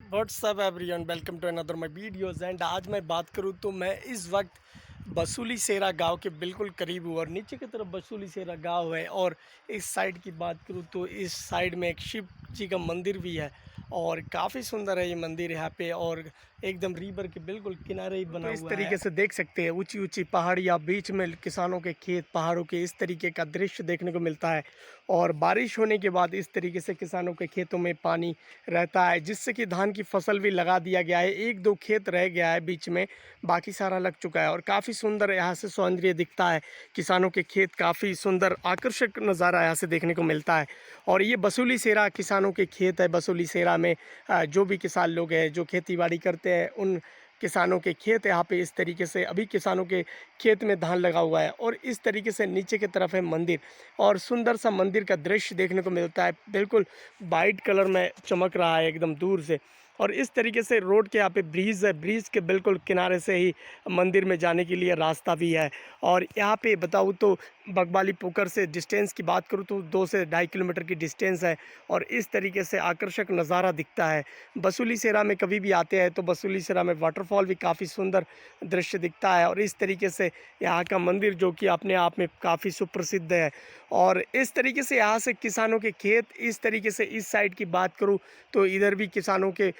WhatsApp everyone, welcome to another my videos. And आज मैं बात करूं तो मैं इस वक्त बसूली सेरा गांव के बिल्कुल करीब हूँ और नीचे की तरफ बसूली सेरा गांव है। और इस साइड की बात करूं तो इस साइड में एक शिव जी का मंदिर भी है और काफ़ी सुंदर है ये मंदिर यहाँ पे। और एकदम रिवर के बिल्कुल किनारे ही बना हुआ है। इस तरीके से देख सकते हैं ऊंची ऊंची पहाड़ियाँ, बीच में किसानों के खेत, पहाड़ों के इस तरीके का दृश्य देखने को मिलता है। और बारिश होने के बाद इस तरीके से किसानों के खेतों में पानी रहता है, जिससे कि धान की फसल भी लगा दिया गया है। एक दो खेत रह गया है बीच में, बाकी सारा लग चुका है और काफ़ी सुंदर यहाँ से सौंदर्य दिखता है। किसानों के खेत काफ़ी सुंदर आकर्षक नज़ारा यहाँ से देखने को मिलता है। और ये बसूली सेरा किसानों के खेत है। बसूली सेरा में जो भी किसान लोग हैं जो खेती बाड़ी करते हैं, उन किसानों के खेत यहाँ पे इस तरीके से अभी किसानों के खेत में धान लगा हुआ है। और इस तरीके से नीचे की तरफ है मंदिर और सुंदर सा मंदिर का दृश्य देखने को मिलता है। बिल्कुल वाइट कलर में चमक रहा है एकदम दूर से। और इस तरीके से रोड के यहाँ पे ब्रिज है, ब्रिज के बिल्कुल किनारे से ही मंदिर में जाने के लिए रास्ता भी है। और यहाँ पे बताऊँ तो बगवाली पोखर से डिस्टेंस की बात करूँ तो 2 से 2.5 किलोमीटर की डिस्टेंस है। और इस तरीके से आकर्षक नज़ारा दिखता है। बसूली सेरा में कभी भी आते हैं तो बसूली सेरा में वाटरफॉल भी काफ़ी सुंदर दृश्य दिखता है। और इस तरीके से यहाँ का मंदिर जो कि अपने आप में काफ़ी सुप्रसिद्ध है। और इस तरीके से यहाँ से किसानों के खेत, इस तरीके से इस साइड की बात करूँ तो इधर भी किसानों के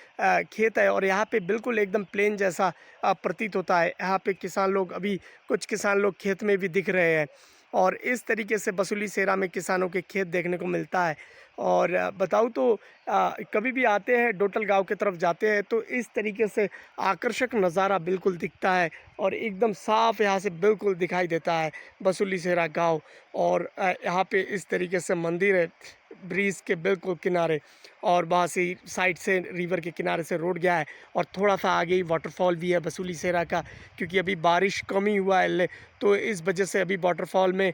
खेत है। और यहाँ पे बिल्कुल एकदम प्लेन जैसा प्रतीत होता है। यहाँ पे किसान लोग, अभी कुछ किसान लोग खेत में भी दिख रहे हैं। और इस तरीके से बसूली सेरा में किसानों के खेत देखने को मिलता है। और बताऊँ तो कभी भी आते हैं डोटल गांव की तरफ जाते हैं तो इस तरीके से आकर्षक नज़ारा बिल्कुल दिखता है और एकदम साफ यहाँ से बिल्कुल दिखाई देता है बसूली सेरा गांव। और यहाँ पे इस तरीके से मंदिर है ब्रिज के बिल्कुल किनारे, और वहाँ से साइड से रिवर के किनारे से रोड गया है। और थोड़ा सा आगे ही वाटरफॉल भी है बसूली सेरा का, क्योंकि अभी बारिश कम ही हुआ है तो इस वजह से अभी वाटरफॉल में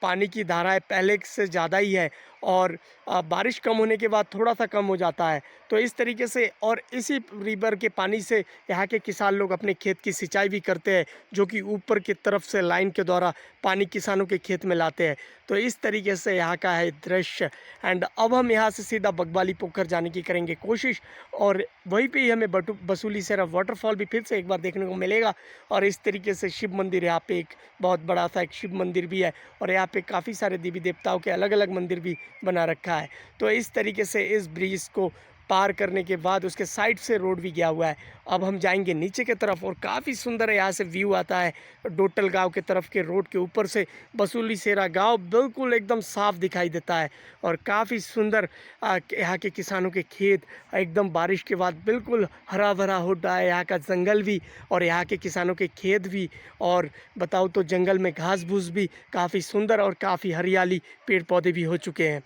पानी की धाराएं पहले से ज़्यादा ही है। और बारिश कम होने के बाद थोड़ा सा कम हो जाता है। तो इस तरीके से और इसी रिवर के पानी से यहाँ के किसान लोग अपने खेत की सिंचाई भी करते हैं, जो कि ऊपर की तरफ से लाइन के द्वारा पानी किसानों के खेत में लाते हैं। तो इस तरीके से यहाँ का है दृश्य। एंड अब हम यहाँ से सीधा बगवाली पोखर जाने की करेंगे कोशिश, और वहीं पे ही हमें बसूली सेरा वाटरफॉल भी फिर से एक बार देखने को मिलेगा। और इस तरीके से शिव मंदिर, यहाँ पे एक बहुत बड़ा सा एक शिव मंदिर भी है और यहाँ पे काफ़ी सारे देवी देवताओं के अलग अलग मंदिर भी बना रखा है। तो इस तरीके से इस ब्रिज को पार करने के बाद उसके साइड से रोड भी गया हुआ है। अब हम जाएंगे नीचे की तरफ और काफ़ी सुंदर है यहाँ से व्यू आता है डोटल गांव के तरफ के रोड के ऊपर से। बसूली सेरा गांव बिल्कुल एकदम साफ दिखाई देता है और काफ़ी सुंदर यहाँ के किसानों के खेत एकदम बारिश के बाद बिल्कुल हरा भरा हो रहा है। यहाँ का जंगल भी और यहाँ के किसानों के खेत भी, और बताओ तो जंगल में घास फूस भी काफ़ी सुंदर और काफ़ी हरियाली पेड़ पौधे भी हो चुके हैं।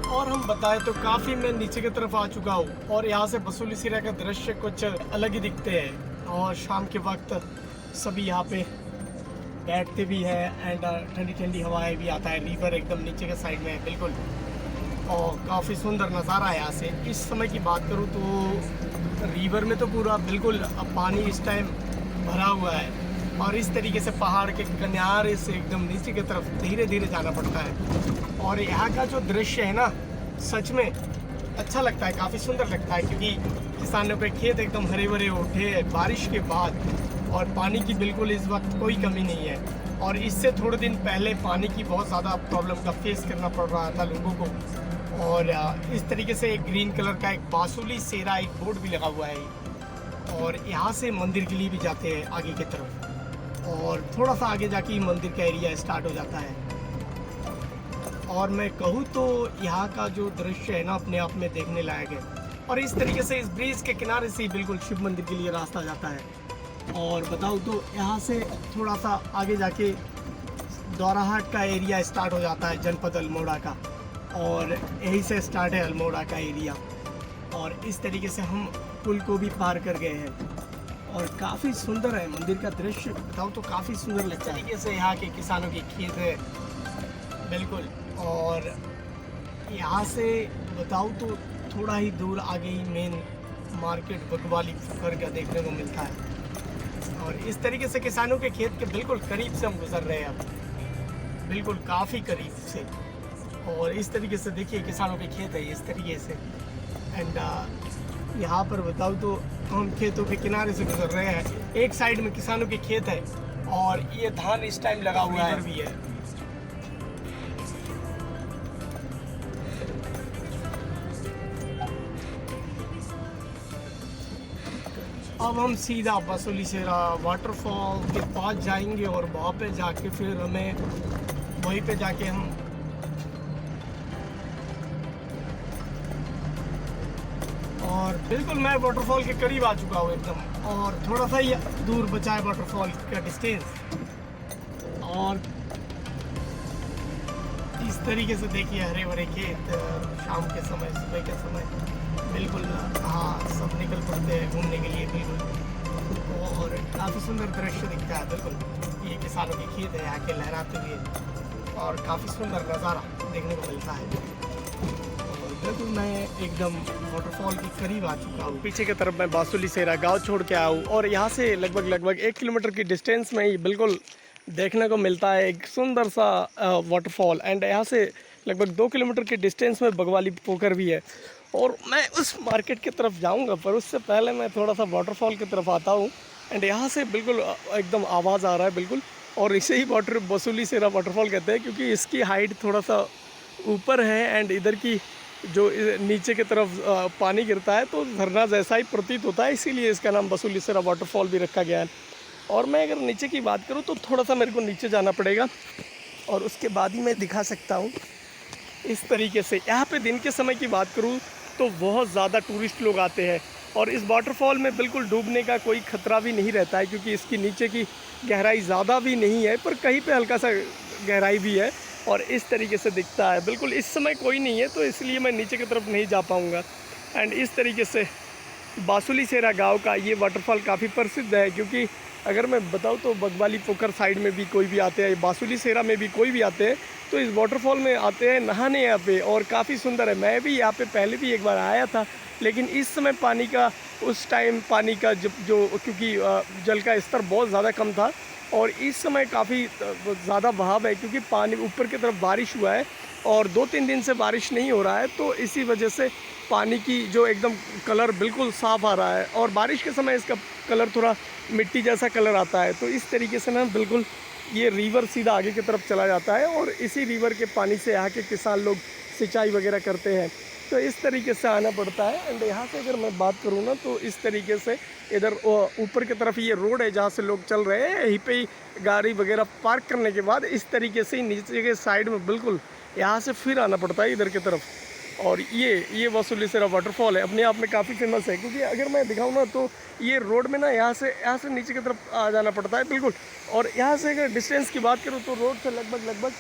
और हम बताएं तो काफ़ी मैं नीचे की तरफ आ चुका हूँ और यहाँ से बसूली सेरा का दृश्य कुछ अलग ही दिखते हैं। और शाम के वक्त सभी यहाँ पे बैठते भी हैं एंड ठंडी ठंडी हवाएं भी आता है। रिवर एकदम नीचे के साइड में है बिल्कुल, और काफ़ी सुंदर नज़ारा है यहाँ से। इस समय की बात करूँ तो रिवर में तो पूरा बिल्कुल पानी इस टाइम भरा हुआ है। और इस तरीके से पहाड़ के किनारे से एकदम नीचे की तरफ धीरे धीरे जाना पड़ता है। और यहाँ का जो दृश्य है ना, सच में अच्छा लगता है, काफ़ी सुंदर लगता है, क्योंकि किसानों के खेत एकदम हरे भरे उठे हैं बारिश के बाद। और पानी की बिल्कुल इस वक्त कोई कमी नहीं है। और इससे थोड़े दिन पहले पानी की बहुत ज़्यादा प्रॉब्लम का फेस करना पड़ रहा था लोगों को। और इस तरीके से एक ग्रीन कलर का एक बसूली सेरा एक बोर्ड भी लगा हुआ है। और यहाँ से मंदिर के लिए भी जाते हैं आगे की तरफ, और थोड़ा सा आगे जाके ही मंदिर का एरिया स्टार्ट हो जाता है। और मैं कहूँ तो यहाँ का जो दृश्य है ना, अपने आप में देखने लायक है। और इस तरीके से इस ब्रिज के किनारे से ही बिल्कुल शिव मंदिर के लिए रास्ता जाता है। और बताऊँ तो यहाँ से थोड़ा सा आगे जाके दौराहाट का एरिया स्टार्ट हो जाता है, जनपद अल्मोड़ा का, और यहीं से स्टार्ट है अल्मोड़ा का एरिया। और इस तरीके से हम पुल को भी पार कर गए हैं और काफ़ी सुंदर है मंदिर का दृश्य। बताऊँ तो काफ़ी सुंदर लगता है। तरीके से यहाँ के किसानों के खेत है बिल्कुल। और यहाँ से बताऊँ तो थोड़ा ही दूर आगे ही मेन मार्केट बगवाली पोखर का देखने को मिलता है। और इस तरीके से किसानों के खेत के बिल्कुल करीब से हम गुजर रहे हैं अब, बिल्कुल काफ़ी करीब से। और इस तरीके से देखिए किसानों के खेत है इस तरीके से। एंड यहाँ पर बताऊँ तो हम खेतों के किनारे से गुजर रहे हैं। एक साइड में किसानों के खेत है और ये धान इस टाइम लगा हुआ है भी है। अब हम सीधा बसोली सेरा वाटरफॉल के पास जाएंगे और वहाँ पे जाके फिर हमें वहीं पे जाके हम और बिल्कुल मैं वाटरफॉल के करीब आ चुका हूँ एकदम, और थोड़ा सा ही दूर बचा है वाटरफॉल का डिस्टेंस। और इस तरीके से देखिए हरे भरे खेत, शाम के समय सुबह के समय बिल्कुल हाँ सब निकल पड़ते हैं घूमने के लिए बिल्कुल, और काफ़ी सुंदर दृश्य दिखता है। बिल्कुल ये किसानों के खेत है यहाँ के लहराते हुए, और काफ़ी सुंदर नज़ारा देखने को मिलता है। और बिल्कुल मैं एकदम वाटरफॉल के करीब आ चुका हूँ। पीछे की तरफ मैं बासुली सेरा गाँव छोड़ के आया हूँ, और यहाँ से लगभग 1 किलोमीटर की डिस्टेंस में ही बिल्कुल देखने को मिलता है एक सुंदर सा वाटरफॉल। एंड यहाँ से लगभग 2 किलोमीटर के डिस्टेंस में बगवाली पोखर भी है। और मैं उस मार्केट की तरफ जाऊंगा, पर उससे पहले मैं थोड़ा सा वाटरफॉल की तरफ आता हूँ। एंड यहाँ से बिल्कुल एकदम आवाज़ आ रहा है बिल्कुल, और इसे ही बसुली सेरा वाटरफॉल कहते हैं क्योंकि इसकी हाइट थोड़ा सा ऊपर है। एंड इधर की जो नीचे की तरफ पानी गिरता है तो झरना जैसा ही प्रतीत होता है, इसीलिए इसका नाम बसुली सेरा वाटरफॉल भी रखा गया है। और मैं अगर नीचे की बात करूँ तो थोड़ा सा मेरे को नीचे जाना पड़ेगा, और उसके बाद ही मैं दिखा सकता हूँ। इस तरीके से यहाँ पे दिन के समय की बात करूँ तो बहुत ज़्यादा टूरिस्ट लोग आते हैं, और इस वाटरफॉल में बिल्कुल डूबने का कोई ख़तरा भी नहीं रहता है क्योंकि इसकी नीचे की गहराई ज़्यादा भी नहीं है, पर कहीं पे हल्का सा गहराई भी है, और इस तरीके से दिखता है। बिल्कुल इस समय कोई नहीं है तो इसलिए मैं नीचे की तरफ नहीं जा पाऊँगा। एंड इस तरीके से बासुली सेरा गाँव का ये वाटरफॉल काफ़ी प्रसिद्ध है, क्योंकि अगर मैं बताऊँ तो बगवाली पोखर साइड में भी कोई भी आते हैं, बासुली सेरा में भी कोई भी आते हैं तो इस वाटरफॉल में आते हैं नहाने यहाँ पे, और काफ़ी सुंदर है। मैं भी यहाँ पे पहले भी एक बार आया था, लेकिन इस समय पानी का उस टाइम पानी का जो क्योंकि जल का स्तर बहुत ज़्यादा कम था, और इस समय काफ़ी ज़्यादा बहाव है क्योंकि पानी ऊपर की तरफ बारिश हुआ है और 2-3 दिन से बारिश नहीं हो रहा है, तो इसी वजह से पानी की जो एकदम कलर बिल्कुल साफ़ आ रहा है, और बारिश के समय इसका कलर थोड़ा मिट्टी जैसा कलर आता है। तो इस तरीके से ना बिल्कुल ये रिवर सीधा आगे की तरफ चला जाता है, और इसी रिवर के पानी से यहाँ के किसान लोग सिंचाई वगैरह करते हैं, तो इस तरीके से आना पड़ता है। एंड यहाँ से अगर मैं बात करूँ ना तो इस तरीके से इधर ऊपर की तरफ ये रोड है जहाँ से लोग चल रहे हैं, यहीं पे ही गाड़ी वगैरह पार्क करने के बाद इस तरीके से नीचे के साइड में बिल्कुल यहाँ से फिर आना पड़ता है इधर की तरफ। और ये बसुली सेरा वाटरफॉल है, अपने आप में काफ़ी फेमस है, क्योंकि अगर मैं दिखाऊँ ना तो ये रोड में ना यहाँ से नीचे की तरफ आ जाना पड़ता है बिल्कुल। और यहाँ से अगर डिस्टेंस की बात करूँ तो रोड से लगभग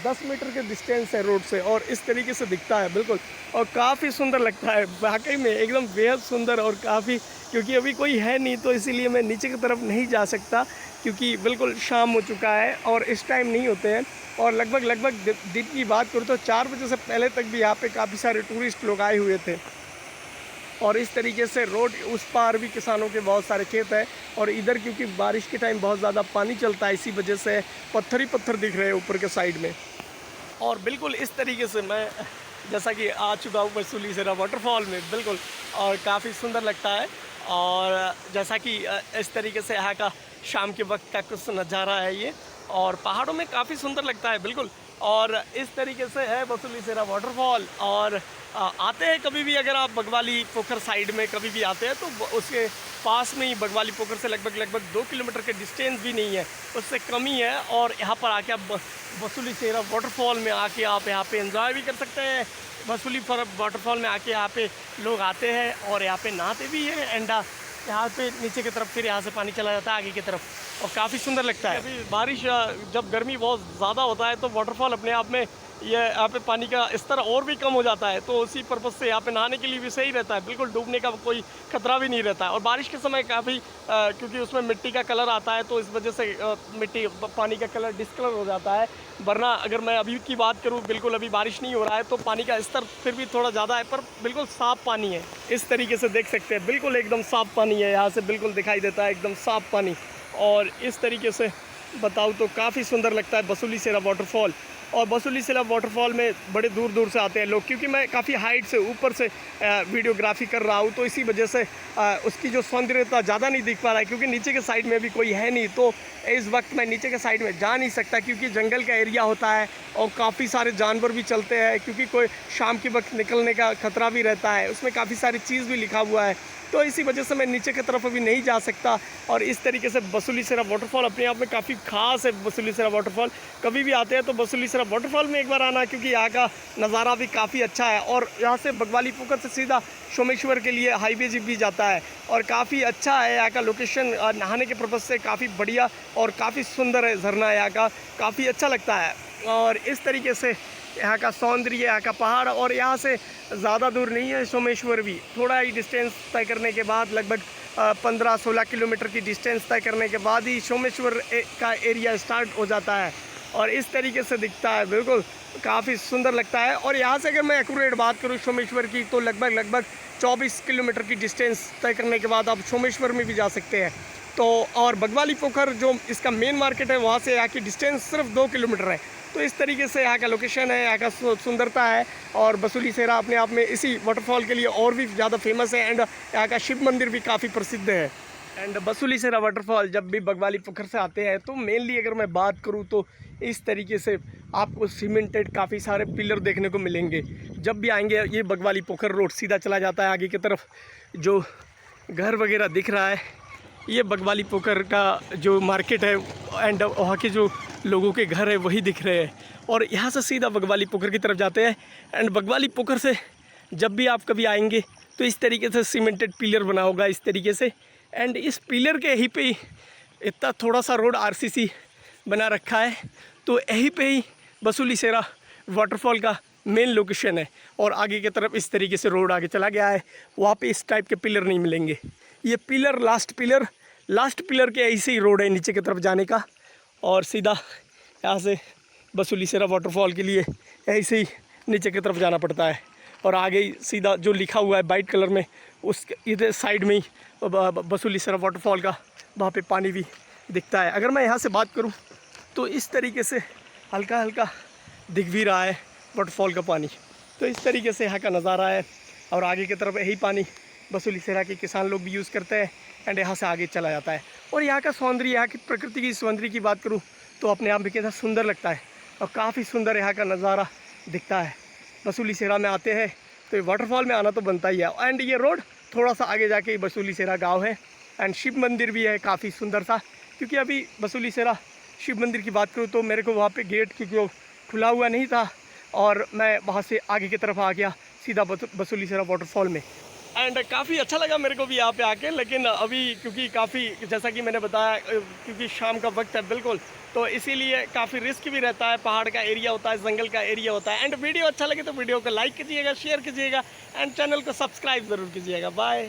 10 मीटर के डिस्टेंस है रोड से, और इस तरीके से दिखता है बिल्कुल, और काफ़ी सुंदर लगता है वाकई में एकदम बेहद सुंदर। और काफ़ी क्योंकि अभी कोई है नहीं तो इसीलिए मैं नीचे की तरफ नहीं जा सकता, क्योंकि बिल्कुल शाम हो चुका है और इस टाइम नहीं होते हैं। और लगभग दिन की बात करूँ तो 4 बजे से पहले तक भी यहाँ पे काफ़ी सारे टूरिस्ट लोग आए हुए थे। और इस तरीके से रोड उस पार भी किसानों के बहुत सारे खेत हैं, और इधर क्योंकि बारिश के टाइम बहुत ज़्यादा पानी चलता है इसी वजह से पत्थर ही पत्थर दिख रहे हैं ऊपर के साइड में। और बिल्कुल इस तरीके से मैं जैसा कि आ चुका हूँ बसुली सेरा वाटरफॉल में बिल्कुल, और काफ़ी सुंदर लगता है। और जैसा कि इस तरीके से यहाँ का शाम के वक्त का कुछ नज़ारा है ये, और पहाड़ों में काफ़ी सुंदर लगता है बिल्कुल। और इस तरीके से है बसुली सेरा वाटरफॉल। और आते हैं कभी भी अगर आप बगवाली पोखर साइड में कभी भी आते हैं तो उसके पास में ही बगवाली पोखर से लगभग 2 किलोमीटर के डिस्टेंस भी नहीं है, उससे कम ही है। और यहाँ पर आके आप बसुली सेरा वाटरफॉल में आके आप यहाँ पे एंजॉय भी कर सकते हैं। बसुली वाटरफॉल में आके यहाँ पे लोग आते हैं और यहाँ पे नहाते भी हैं। एंड यहाँ पे नीचे की तरफ फिर यहाँ से पानी चला जाता है आगे की तरफ। और काफ़ी सुंदर लगता है। अभी बारिश जब गर्मी बहुत ज़्यादा होता है तो वाटरफॉल अपने आप में ये यहाँ पे पानी का स्तर और भी कम हो जाता है, तो उसी पर्पज़ से यहाँ पे नहाने के लिए भी सही रहता है, बिल्कुल डूबने का कोई खतरा भी नहीं रहता है। और बारिश के समय काफ़ी क्योंकि उसमें मिट्टी का कलर आता है तो इस वजह से मिट्टी पानी का कलर डिस्कलर हो जाता है। वरना अगर मैं अभी की बात करूँ, बिल्कुल अभी बारिश नहीं हो रहा है तो पानी का स्तर फिर भी थोड़ा ज़्यादा है, पर बिल्कुल साफ़ पानी है। इस तरीके से देख सकते हैं, बिल्कुल एकदम साफ़ पानी है, यहाँ से बिल्कुल दिखाई देता है एकदम साफ़ पानी। और इस तरीके से बताऊँ तो काफ़ी सुंदर लगता है बसूली सेरा वाटरफॉल। और बसूली सेरा वाटरफॉल में बड़े दूर दूर से आते हैं लोग, क्योंकि मैं काफ़ी हाइट से ऊपर से वीडियोग्राफी कर रहा हूँ, तो इसी वजह से उसकी जो सौंदर्यता ज़्यादा नहीं दिख पा रहा है, क्योंकि नीचे के साइड में भी कोई है नहीं। तो इस वक्त मैं नीचे के साइड में जा नहीं सकता, क्योंकि जंगल का एरिया होता है और काफ़ी सारे जानवर भी चलते हैं, क्योंकि कोई शाम के वक्त निकलने का खतरा भी रहता है। उसमें काफ़ी सारी चीज़ भी लिखा हुआ है, तो इसी वजह से मैं नीचे की तरफ अभी नहीं जा सकता। और इस तरीके से बसूली सेरा वाटरफॉल अपने आप में काफ़ी ख़ास है। बसूली सेरा वाटरफॉल कभी भी आते हैं तो बसूली सेरा वाटरफॉल में एक बार आना, क्योंकि यहाँ का नज़ारा भी काफ़ी अच्छा है। और यहाँ से बगवाली पोखर से सीधा सोमेश्वर के लिए हाईवे भी जाता है और काफ़ी अच्छा है यहाँ का लोकेशन। नहाने के पर्पज़ से काफ़ी बढ़िया और काफ़ी सुंदर है झरना यहाँ का, काफ़ी अच्छा लगता है। और इस तरीके से यहाँ का सौंदर्य, यहाँ का पहाड़, और यहाँ से ज़्यादा दूर नहीं है सोमेश्वर भी। थोड़ा ही डिस्टेंस तय करने के बाद, लगभग 15-16 किलोमीटर की डिस्टेंस तय करने के बाद ही सोमेश्वर का एरिया स्टार्ट हो जाता है। और इस तरीके से दिखता है, बिल्कुल काफ़ी सुंदर लगता है। और यहाँ से अगर मैं एक्यूरेट बात करूँ सोमेश्वर की, तो लगभग 24 किलोमीटर की डिस्टेंस तय करने के बाद आप सोमेश्वर में भी जा सकते हैं। तो और बगवाली पोखर जो इसका मेन मार्केट है, वहाँ से यहाँ की डिस्टेंस सिर्फ 2 किलोमीटर है। तो इस तरीके से यहाँ का लोकेशन है, यहाँ का सुंदरता है। और बसूली सेरा अपने आप में इसी वाटरफॉल के लिए और भी ज़्यादा फेमस है। एंड यहाँ का शिव मंदिर भी काफ़ी प्रसिद्ध है। एंड बसूली सेरा वाटरफॉल जब भी बगवाली पोखर से आते हैं तो मेनली अगर मैं बात करूँ तो इस तरीके से आपको सीमेंटेड काफ़ी सारे पिलर देखने को मिलेंगे। जब भी आएंगे, ये बगवाली पोखर रोड सीधा चला जाता है आगे की तरफ, जो घर वगैरह दिख रहा है ये बगवाली पोखर का जो मार्केट है, एंड वहाँ के जो लोगों के घर है वही दिख रहे हैं। और यहाँ से सीधा बगवाली पोखर की तरफ जाते हैं। एंड बगवाली पोखर से जब भी आप कभी आएंगे तो इस तरीके से सीमेंटेड पिलर बना होगा इस तरीके से। एंड इस पिलर के यहीं पे ही इतना थोड़ा सा रोड आरसीसी बना रखा है, तो यहीं पे ही बसूली सेरा वाटरफॉल का मेन लोकेशन है। और आगे की तरफ इस तरीके से रोड आगे चला गया है, वहाँ पे इस टाइप के पिलर नहीं मिलेंगे। ये पिलर लास्ट पिलर के ऐसे ही रोड है नीचे की तरफ जाने का। और सीधा यहाँ से बसूली सेरा वाटरफॉल के लिए ऐसे ही नीचे की तरफ जाना पड़ता है। और आगे ही सीधा जो लिखा हुआ है वाइट कलर में, उस इधर साइड में ही बसूली सेरा वाटरफॉल का वहाँ पे पानी भी दिखता है। अगर मैं यहाँ से बात करूँ तो इस तरीके से हल्का हल्का दिख भी रहा है वाटरफॉल का पानी। तो इस तरीके से यहाँ का नज़ारा है। और आगे की तरफ यही पानी बसूली सेरा के किसान लोग भी यूज़ करते हैं, एंड यहाँ से आगे चला जाता है। और यहाँ का सौंदर्य, यहाँ की प्रकृति की सौंदर्य की बात करूँ तो अपने आप में कितना सुंदर लगता है और काफ़ी सुंदर यहाँ का नज़ारा दिखता है। बसूली सेरा में आते हैं तो ये वाटरफॉल में आना तो बनता ही है। एंड ये रोड थोड़ा सा आगे जाके ही बसूली सेरा गाँव है। एंड शिव मंदिर भी है काफ़ी सुंदर सा, क्योंकि अभी बसूली सेरा शिव मंदिर की बात करूँ तो मेरे को वहाँ पे गेट क्योंकि खुला हुआ नहीं था और मैं वहाँ से आगे की तरफ आ गया सीधा बसूली सेरा वाटरफॉल में। एंड काफ़ी अच्छा लगा मेरे को भी यहाँ पे आके। लेकिन अभी क्योंकि काफ़ी, जैसा कि मैंने बताया, क्योंकि शाम का वक्त है बिल्कुल, तो इसीलिए काफ़ी रिस्क भी रहता है। पहाड़ का एरिया होता है, जंगल का एरिया होता है। एंड वीडियो अच्छा लगे तो वीडियो को लाइक कीजिएगा, शेयर कीजिएगा, एंड चैनल को सब्सक्राइब ज़रूर कीजिएगा। बाय।